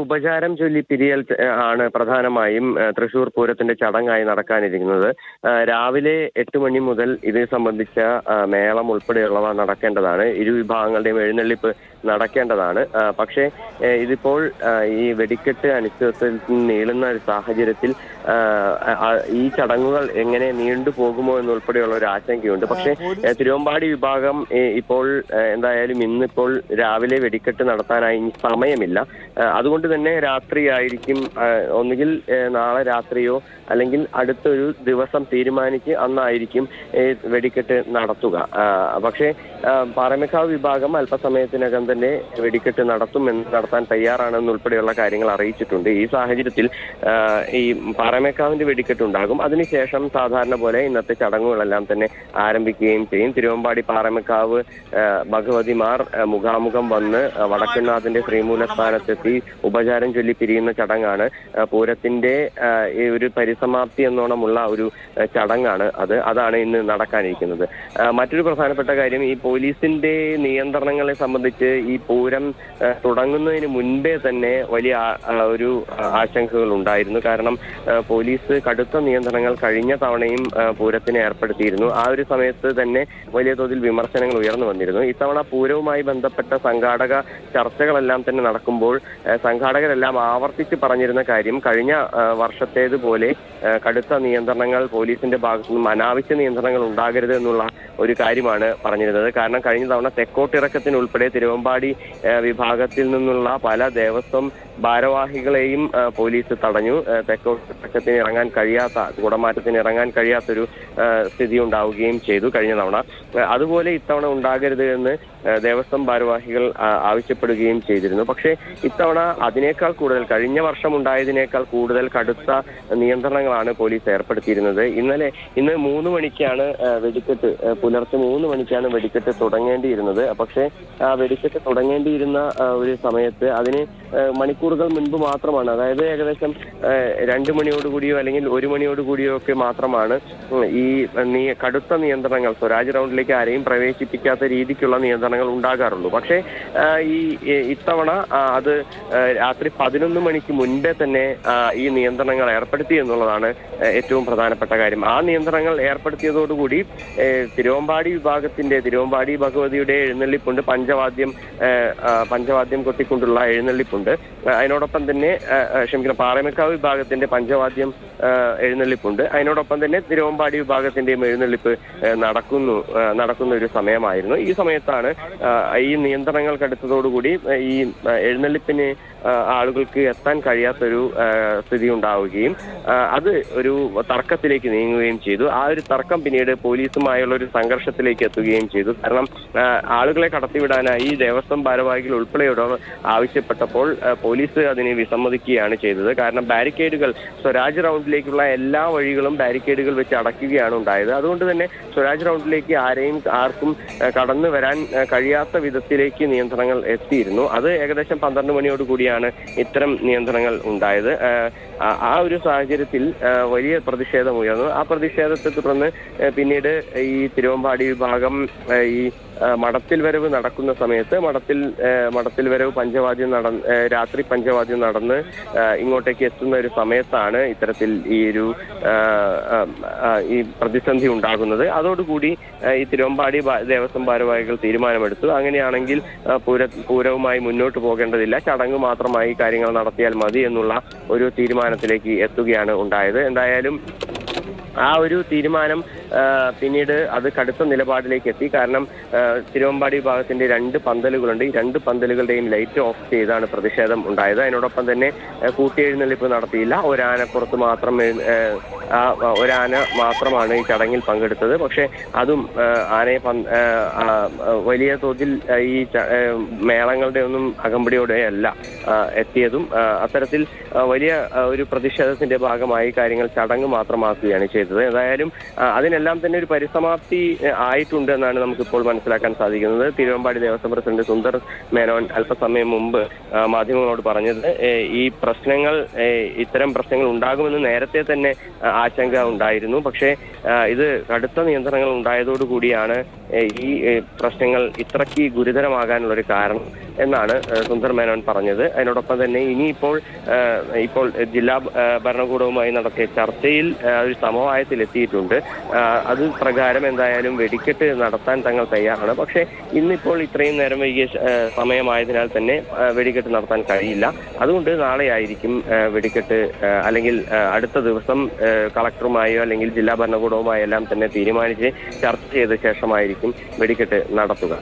ഉപചാരം ചൊല്ലി പിരിയൽ ആണ് പ്രധാനമായും തൃശൂർ പൂരത്തിന്റെ ചടങ്ങായി നടക്കാനിരിക്കുന്നത്. രാവിലെ 8 മണി മുതൽ ഇത് സംബന്ധിച്ച മേളം ഉൾപ്പെടെയുള്ളവ നടക്കേണ്ടതാണ്. ഇരുവിഭാഗങ്ങളുടെയും എഴുന്നള്ളിപ്പ് നടക്കേണ്ടതാണ്. പക്ഷേ ഇതിപ്പോൾ ഈ വെടിക്കെട്ട് അനിശ്ചിതത്വത്തിൽ നീളുന്ന ഒരു സാഹചര്യത്തിൽ ഈ ചടങ്ങുകൾ എങ്ങനെ നീണ്ടുപോകുമോ എന്നുൾപ്പെടെയുള്ള ഒരു ആശങ്കയുണ്ട്. പക്ഷേ തിരുവമ്പാടി വിഭാഗം ഇപ്പോൾ എന്തായാലും ഇന്നിപ്പോൾ രാവിലെ വെടിക്കെട്ട് നടത്താനായി സമയമില്ല. അതുകൊണ്ട് തന്നെ രാത്രിയായിരിക്കും, ഒന്നുകിൽ നാളെ രാത്രിയോ അല്ലെങ്കിൽ അടുത്തൊരു ദിവസം തീരുമാനിച്ച് അന്നായിരിക്കും വെടിക്കെട്ട് നടത്തുക. പക്ഷേ പാറമേക്കാവ് വിഭാഗം അല്പസമയത്തിനകം തന്നെ വെടിക്കെട്ട് നടത്താൻ തയ്യാറാണെന്നുൾപ്പെടെയുള്ള കാര്യങ്ങൾ അറിയിച്ചിട്ടുണ്ട്. ഈ സാഹചര്യത്തിൽ ഈ പാറമേക്കാവിന്റെ വെടിക്കെട്ട് ഉണ്ടാകും. അതിനുശേഷം സാധാരണ പോലെ ഇന്നത്തെ ചടങ്ങുകളെല്ലാം തന്നെ ആരംഭിക്കുകയും ചെയ്യും. തിരുവമ്പാടി പാറമേക്കാവ് ഭഗവതിമാർ മുഖാമുഖം വന്ന് വടക്കുന്നാഥന്റെ ശ്രീമൂലസ്ഥാനത്തെത്തി ഉപചാരം ചൊല്ലി പിരിയുന്ന ചടങ്ങാണ്. പൂരത്തിന്റെ ഒരു പരിസമാപ്തി എന്നോണമുള്ള ഒരു ചടങ്ങാണ് അതാണ് ഇന്ന് നടക്കാനിരിക്കുന്നത്. മറ്റൊരു പ്രധാനപ്പെട്ട കാര്യം, ഈ പോലീസിന്റെ നിയന്ത്രണങ്ങളെ സംബന്ധിച്ച് ഈ പൂരം തുടങ്ങുന്നതിന് മുൻപേ തന്നെ വലിയ ഒരു ആശങ്കകൾ ഉണ്ടായിരുന്നു. കാരണം പോലീസ് കടുത്ത നിയന്ത്രണങ്ങൾ കഴിഞ്ഞ തവണയും പൂരത്തിന് ഏർപ്പെടുത്തിയിരുന്നു. ആ ഒരു സമയത്ത് തന്നെ വലിയ തോതിൽ വിമർശനങ്ങൾ ഉയർന്നു വന്നിരുന്നു. ഇത്തവണ പൂരവുമായി ബന്ധപ്പെട്ട സംഘാടക ചർച്ചകളെല്ലാം തന്നെ നടക്കുമ്പോൾ സംഘാടകരെല്ലാം ആവർത്തിച്ച് പറഞ്ഞിരുന്ന കാര്യം, കഴിഞ്ഞ വർഷത്തേതുപോലെ കടുത്ത നിയന്ത്രണങ്ങൾ പോലീസിന്റെ ഭാഗത്തു നിന്നും അനാവശ്യ നിയന്ത്രണങ്ങൾ ഉണ്ടാകരുത് എന്നുള്ള ഒരു കാര്യമാണ് പറഞ്ഞിരുന്നത്. കാരണം കഴിഞ്ഞ തവണ തെക്കോട്ടിറക്കത്തിനുൾപ്പെടെ തിരുവമ്പാടി വിഭാഗത്തിൽ നിന്നുള്ള പല ദേവസ്വം ഭാരവാഹികളെയും പോലീസ് തടഞ്ഞു. തെക്കോട്ടിറക്കത്തിന് ഇറങ്ങാൻ കഴിയാത്ത, കുടമാറ്റത്തിന് ഇറങ്ങാൻ കഴിയാത്തൊരു സ്ഥിതി ഉണ്ടാവുകയും ചെയ്തു കഴിഞ്ഞ തവണ. അതുപോലെ ഇത്തവണ ഉണ്ടാകരുത് എന്ന് ദേവസ്വം ഭാരവാഹികൾ ആവശ്യപ്പെടുകയും ചെയ്തിരുന്നു. പക്ഷേ ഇത്തവണ അതിനേക്കാൾ കൂടുതൽ, കഴിഞ്ഞ വർഷം ഉണ്ടായതിനേക്കാൾ കൂടുതൽ കടുത്ത നിയന്ത്രണങ്ങളാണ് പോലീസ് ഏർപ്പെടുത്തിയിരുന്നത്. ഇന്ന് 3 മണിക്കാണ് വെടിക്കെട്ട്, പുലർച്ചെ 3 മണിക്കാണ് വെടിക്കെട്ട് തുടങ്ങേണ്ടിയിരുന്നത്. പക്ഷേ വെടിക്കെട്ട് തുടങ്ങേണ്ടിയിരുന്ന ഒരു സമയത്ത് അതിന് മണിക്കൂറുകൾ മുൻപ് മാത്രമാണ്, അതായത് ഏകദേശം 2 മണിയോടുകൂടിയോ അല്ലെങ്കിൽ 1 മണിയോടുകൂടിയോ ഒക്കെ മാത്രമാണ് ഈ കടുത്ത നിയന്ത്രണങ്ങൾ, സ്വരാജ് റൗണ്ടിലേക്ക് ആരെയും പ്രവേശിപ്പിക്കാത്ത രീതിക്കുള്ള നിയന്ത്രണങ്ങൾ ഉണ്ടാകാറുള്ളൂ. പക്ഷേ ഇത്തവണ അത് രാത്രി 11 മണിക്ക് മുൻപേ തന്നെ ഈ നിയന്ത്രണങ്ങൾ ഏർപ്പെടുത്തി എന്നുള്ളതാണ് ഏറ്റവും പ്രധാനപ്പെട്ട കാര്യം. ആ നിയന്ത്രണങ്ങൾ ഏർപ്പെടുത്തിയതോടുകൂടി തിരുവമ്പാടി ഭഗവതിയുടെ എഴുന്നള്ളിപ്പുണ്ട്, പഞ്ചവാദ്യം കൊട്ടിക്കൊണ്ടുള്ള എഴുന്നള്ളിപ്പുണ്ട്. അതിനോടൊപ്പം തന്നെ പാറമേക്കാവ് വിഭാഗത്തിന്റെ പഞ്ചവാദ്യം എഴുന്നള്ളിപ്പുണ്ട്. അതിനോടൊപ്പം തന്നെ തിരുവമ്പാടി വിഭാഗത്തിന്റെയും എഴുന്നള്ളിപ്പ് നടക്കുന്ന ഒരു സമയമായിരുന്നു. ഈ സമയത്താണ് ഈ നിയന്ത്രണങ്ങൾ കടുത്തതോടുകൂടി ഈ എഴുന്നള്ളിപ്പിന് ആളുകൾക്ക് എത്താൻ കഴിയാത്തൊരു സ്ഥിതി ഉണ്ടാവുകയും അത് ഒരു തർക്കത്തിലേക്ക് നീങ്ങുകയും ചെയ്തു. ആ ഒരു തർക്കം പിന്നീട് പോലീസുമായുള്ള ഒരു സംഘർഷത്തിലേക്ക് എത്തുകയും ചെയ്തു. കാരണം ആളുകളെ കടത്തിവിടാനായി ദേവസ്വം ഭാരവാഹികൾ ഉൾപ്പെടെയുള്ളവർ ആവശ്യപ്പെട്ടപ്പോൾ പോലീസ് അതിനെ വിസമ്മതിക്കുകയാണ് ചെയ്തത്. കാരണം ബാരിക്കേഡുകൾ, സ്വരാജ് റൗണ്ടിലേക്കുള്ള എല്ലാ വഴികളും ബാരിക്കേഡുകൾ വെച്ച് അടയ്ക്കുകയാണ് ഉണ്ടായത്. അതുകൊണ്ട് തന്നെ സ്വരാജ് റൗണ്ടിലേക്ക് ആർക്കും കടന്നു വരാൻ കഴിയാത്ത വിധത്തിലേക്ക് നിയന്ത്രണങ്ങൾ എത്തിയിരുന്നു. അത് ഏകദേശം 12 മണിയോട് കൂടിയാണ് ഇത്തരം നിയന്ത്രണങ്ങൾ ഉണ്ടായത്. ആ ഒരു സാഹചര്യത്തിൽ വലിയ പ്രതിഷേധം ഉയർന്നു. ആ പ്രതിഷേധത്തെ തുടർന്ന് പിന്നീട് ഈ തിരുവമ്പാടി വിഭാഗം ഈ മടത്തിൽ വരവ് നടക്കുന്ന സമയത്ത് മടത്തിൽ വരവ് രാത്രി പഞ്ചവാദ്യം നടന്ന് ഇങ്ങോട്ടേക്ക് എത്തുന്ന ഒരു സമയത്താണ് ഇത്തരത്തിൽ ഈ പ്രതിസന്ധി ഉണ്ടാകുന്നത്. അതോടുകൂടി ഈ തിരുവമ്പാടി ദേവസ്വം ഭാരവാഹികൾ തീരുമാനമെടുത്തു, അങ്ങനെയാണെങ്കിൽ പൂരവുമായി മുന്നോട്ട് പോകേണ്ടതില്ല, ചടങ്ങ് മാത്രമായി കാര്യങ്ങൾ നടത്തിയാൽ മതി എന്നുള്ള ഒരു തീരുമാനത്തിലേക്ക് എത്തുകയാണ് ഉണ്ടായത്. എന്തായാലും ആ ഒരു തീരുമാനം പിന്നീട് അത് കടുത്ത നിലപാടിലേക്ക് എത്തി. കാരണം തിരുവമ്പാടി വിഭാഗത്തിന്റെ 2 പന്തലുകളുണ്ട്. ഈ 2 പന്തലുകളുടെയും ലൈറ്റ് ഓഫ് ചെയ്താണ് പ്രതിഷേധം ഉണ്ടായത്. അതിനോടൊപ്പം തന്നെ കൂട്ടിയെഴുന്നള്ളിപ്പ് നടത്തിയില്ല. ഒരാന മാത്രമാണ് ഈ ചടങ്ങിൽ പങ്കെടുത്തത്. പക്ഷേ അതും ആനയെ വലിയ തോതിൽ ഈ മേളങ്ങളുടെ ഒന്നും അകമ്പടിയോടെ അല്ല എത്തിയതും. അത്തരത്തിൽ വലിയ ഒരു പ്രതിഷേധത്തിന്റെ ഭാഗമായി കാര്യങ്ങൾ ചടങ്ങ് മാത്രമാക്കുകയാണ് ചെയ്തത്. ഏതായാലും അതിനെല്ലാം തന്നെ ഒരു പരിസമാപ്തി ആയിട്ടുണ്ട് എന്നാണ് നമുക്കിപ്പോൾ മനസ്സിലാക്കാൻ സാധിക്കുന്നത്. തിരുവമ്പാടി ദേവസ്വം പ്രസിഡന്റ് സുന്ദർ മേനോൻ അല്പസമയം മുമ്പ് മാധ്യമങ്ങളോട് പറഞ്ഞത്, ഇത്തരം പ്രശ്നങ്ങൾ ഉണ്ടാകുമെന്ന് നേരത്തെ തന്നെ ആശങ്ക ഉണ്ടായിരുന്നു. പക്ഷേ ഇത് കടുത്ത നിയന്ത്രണങ്ങൾ ഉണ്ടായതോടുകൂടിയാണ് ഈ പ്രശ്നങ്ങൾ ഇത്രയ്ക്ക് ഗുരുതരമാകാനുള്ളൊരു കാരണം. എന്നാണ് സുന്ദർ മേനോൻ പറഞ്ഞത്. അതിനോടൊപ്പം തന്നെ ഇനിയിപ്പോൾ ഇപ്പോൾ ജില്ലാ ഭരണകൂടവുമായി നടത്തിയ ചർച്ചയിൽ ഒരു സമവായത്തിലെത്തിയിട്ടുണ്ട്. അത് പ്രകാരം എന്തായാലും വെടിക്കെട്ട് നടത്താൻ തങ്ങൾ തയ്യാറാണ്. പക്ഷേ ഇന്നിപ്പോൾ ഇത്രയും നേരം വൈകിയ സമയമായതിനാൽ തന്നെ വെടിക്കെട്ട് നടത്താൻ കഴിയില്ല. അതുകൊണ്ട് നാളെ ആയിരിക്കും വെടിക്കെട്ട്, അല്ലെങ്കിൽ അടുത്ത ദിവസം കളക്ടറുമായോ അല്ലെങ്കിൽ ജില്ലാ ഭരണകൂടവുമായോ എല്ലാം തന്നെ തീരുമാനിച്ച് ചർച്ച ചെയ്ത ശേഷമായിരിക്കും വെടിക്കെട്ട് നടത്തുക.